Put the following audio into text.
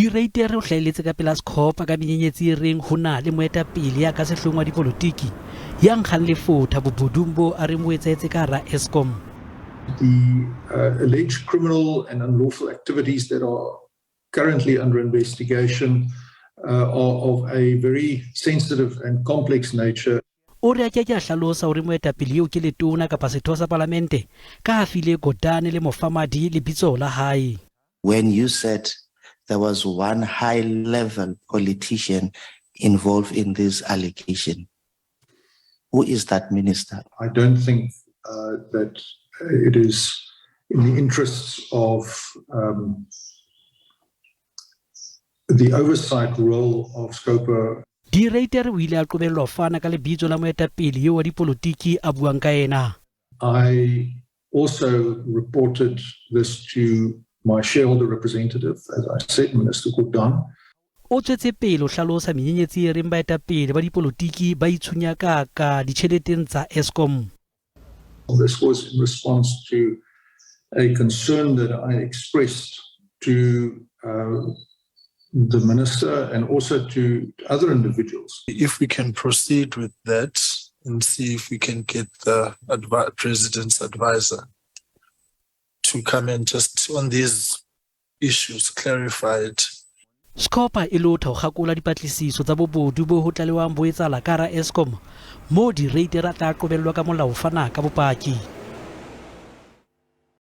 Ruyter o hlaeletse ka pela Scopa ka menyenyetsi reng ho na le moetapele ya ka sehlong wa dipolotiki ya nkgang lefotha bobodung bo a re mo etsetse ka hara Eskom. The alleged criminal and unlawful activities that are currently under investigation are of a very sensitive and complex nature. O re a ke hlalosa hore moetapele eo ke letona kapa setho sa parlamente ka afile gordhan le mufamadi lebitso la hae. When you said there was one high-level politician involved in this allegation, who is that minister? I don't think that it is in the interests of the oversight role of Scopa. Ruyter o ile a qobellwa fana ka lebitso la moetapele eo wa dipolotiki a buang ka ena. I also reported this to my shareholder representative, as I said, Minister Gordhan. O tswetse pele o hlalosa menyenyetsi e reng baetapele ba dipolotiki ba itshunya ka ditjheleteng tsa Eskom. This was in response to a concern that I expressed to the minister and also to other individuals. If we can proceed with that and see if we can get the president's advisor to come and just on these issues clarified. Scopa e lotha ho kgakola dipatlisiso tsa bobodu bo ho tlalewang bo etsahala ka hara Eskom mo Ruyter a tla qobellwa ka molao fana ka bopaki.